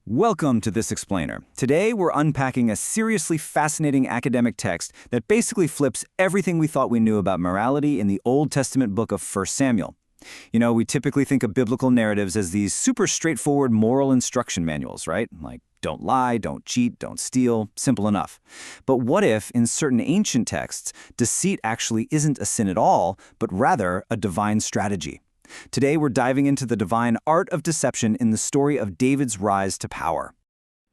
Welcome to This Explainer. Today, we're unpacking a seriously fascinating academic text that basically flips everything we thought we knew about morality in the Old Testament book of 1 Samuel. We typically think of biblical narratives as these super straightforward moral instruction manuals, right? Like, don't lie, don't cheat, don't steal, simple enough. But what if, in certain ancient texts, deceit actually isn't a sin at all, but rather a divine strategy? Today, we're diving into the divine art of deception in the story of David's rise to power.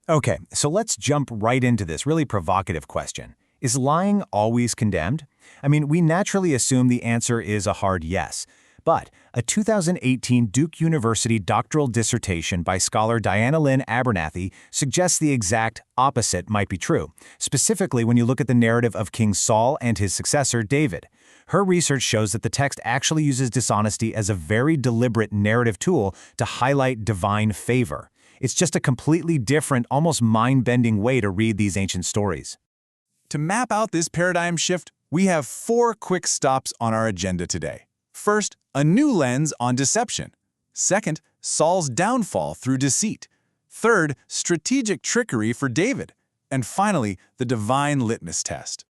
Okay, so let's jump right into this really provocative question. Is lying always condemned? We naturally assume the answer is a hard yes. But a 2018 Duke University doctoral dissertation by scholar Diana Lynn Abernathy suggests the exact opposite might be true, specifically when you look at the narrative of King Saul and his successor, David. Her research shows that the text actually uses dishonesty as a very deliberate narrative tool to highlight divine favor. It's just a completely different, almost mind-bending way to read these ancient stories. To map out this paradigm shift, we have 4 quick stops on our agenda today. First, a new lens on deception. Second, Saul's downfall through deceit. Third, strategic trickery for David. And finally, the divine litmus test.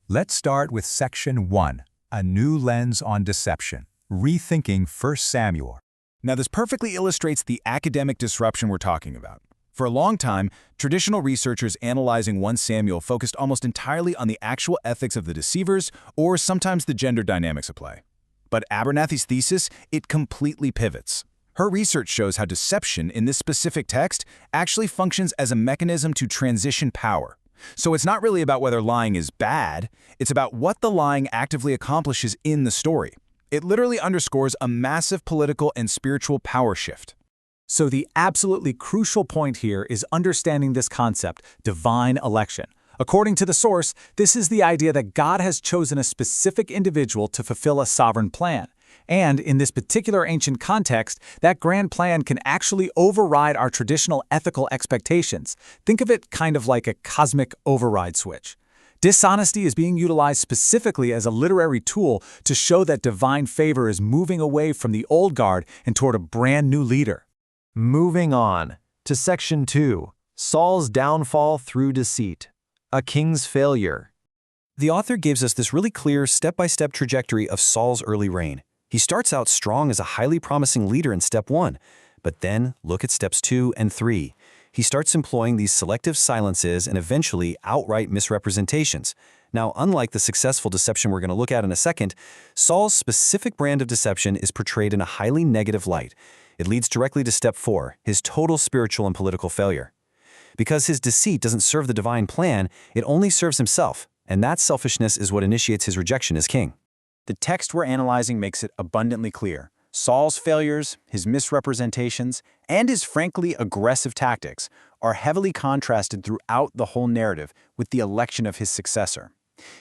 Let's start with Section 1, a new lens on deception, rethinking 1 Samuel. Now, this perfectly illustrates the academic disruption we're talking about. For a long time, traditional researchers analyzing 1 Samuel focused almost entirely on the actual ethics of the deceivers or sometimes the gender dynamics at play. But Abernathy's thesis, it completely pivots. Her research shows how deception in this specific text actually functions as a mechanism to transition power. So it's not really about whether lying is bad, it's about what the lying actively accomplishes in the story. It literally underscores a massive political and spiritual power shift. So the absolutely crucial point here is understanding this concept, divine election. According to the source, this is the idea that God has chosen a specific individual to fulfill a sovereign plan. And in this particular ancient context, that grand plan can actually override our traditional ethical expectations. Think of it kind of like a cosmic override switch. Dishonesty is being utilized specifically as a literary tool to show that divine favor is moving away from the old guard and toward a brand new leader. Moving on to Section 2, Saul's downfall through deceit. A king's failure. The author gives us this really clear step-by-step trajectory of Saul's early reign. He starts out strong as a highly promising leader in step 1, but then look at steps 2 and 3. He starts employing these selective silences and eventually outright misrepresentations. Now, unlike the successful deception we're going to look at in a second, Saul's specific brand of deception is portrayed in a highly negative light. It leads directly to step 4, his total spiritual and political failure. Because his deceit doesn't serve the divine plan, it only serves himself, and that selfishness is what initiates his rejection as king. The text we're analyzing makes it abundantly clear. Saul's failures, his misrepresentations, and his frankly aggressive tactics are heavily contrasted throughout the whole narrative with the election of his successor.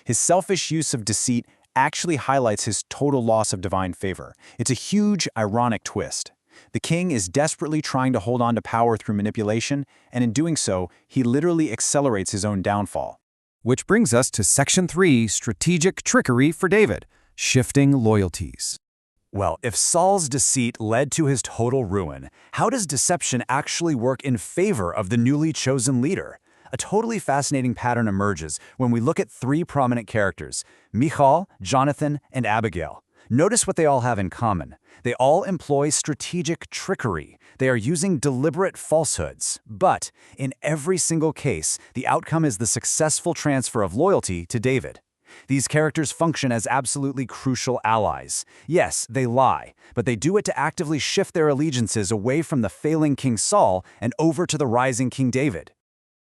His selfish use of deceit actually highlights his total loss of divine favor. It's a huge, ironic twist. The king is desperately trying to hold on to power through manipulation, and in doing so, he literally accelerates his own downfall. Which brings us to Section 3, strategic trickery for David, shifting loyalties. Well, if Saul's deceit led to his total ruin, how does deception actually work in favor of the newly chosen leader? A totally fascinating pattern emerges when we look at 3 prominent characters, Michal, Jonathan, and Abigail. Notice what they all have in common. They all employ strategic trickery. They are using deliberate falsehoods. But in every single case, the outcome is the successful transfer of loyalty to David. These characters function as absolutely crucial allies. Yes, they lie, but they do it to actively shift their allegiances away from the failing King Saul and over to the rising King David.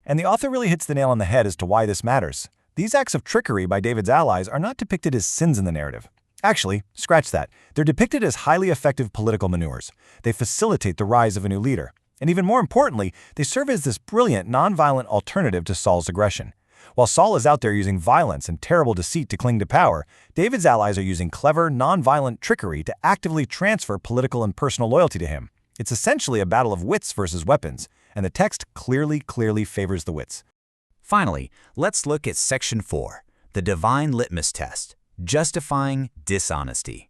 And the author really hits the nail on the head as to why this matters. These acts of trickery by David's allies are not depicted as sins in the narrative. Actually, scratch that. They're depicted as highly effective political maneuvers. They facilitate the rise of a new leader. And even more importantly, they serve as this brilliant, nonviolent alternative to Saul's aggression. While Saul is out there using violence and terrible deceit to cling to power, David's allies are using clever, nonviolent trickery to actively transfer political and personal loyalty to him. It's essentially a battle of wits versus weapons, and the text clearly favors the wits. Finally, let's look at Section 4, the divine litmus test. Justifying dishonesty.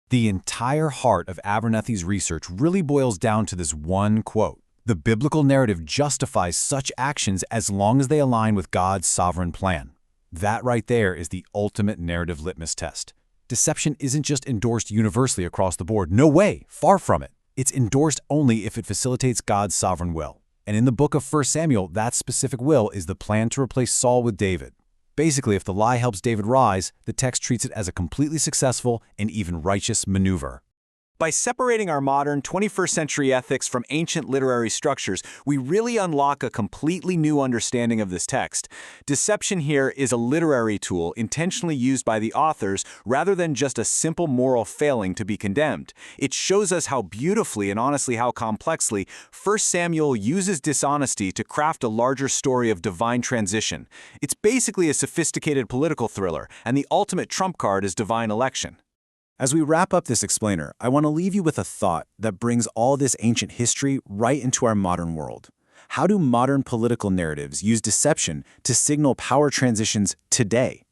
The entire heart of Abernathy's research really boils down to this one quote. The biblical narrative justifies such actions as long as they align with God's sovereign plan. That right there is the ultimate narrative litmus test. Deception isn't just endorsed universally across the board. No way, far from it. It's endorsed only if it facilitates God's sovereign will. And in the book of 1 Samuel, that specific will is the plan to replace Saul with David. Basically, if the lie helps David rise, the text treats it as a completely successful and even righteous maneuver. By separating our modern 21st century ethics from ancient literary structures, we really unlock a completely new understanding of this text. Deception here is a literary tool intentionally used by the authors rather than just a simple moral failing to be condemned. It shows us how beautifully and honestly how complexly 1 Samuel uses dishonesty to craft a larger story of divine transition. It's basically a sophisticated political thriller, and the ultimate trump card is divine election. As we wrap up this explainer, I want to leave you with a thought that brings all this ancient history right into our modern world. How do modern political narratives use deception to signal power transitions today?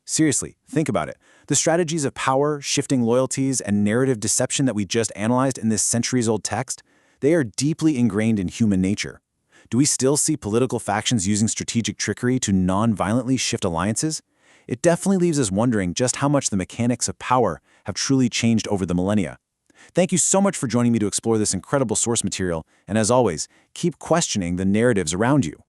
Seriously, think about it. The strategies of power, shifting loyalties, and narrative deception that we just analyzed in this centuries-old text, they are deeply ingrained in human nature. Do we still see political factions using strategic trickery to non-violently shift alliances? It definitely leaves us wondering just how much the mechanics of power have truly changed over the millennia. Thank you so much for joining me to explore this incredible source material, and as always, keep questioning the narratives around you.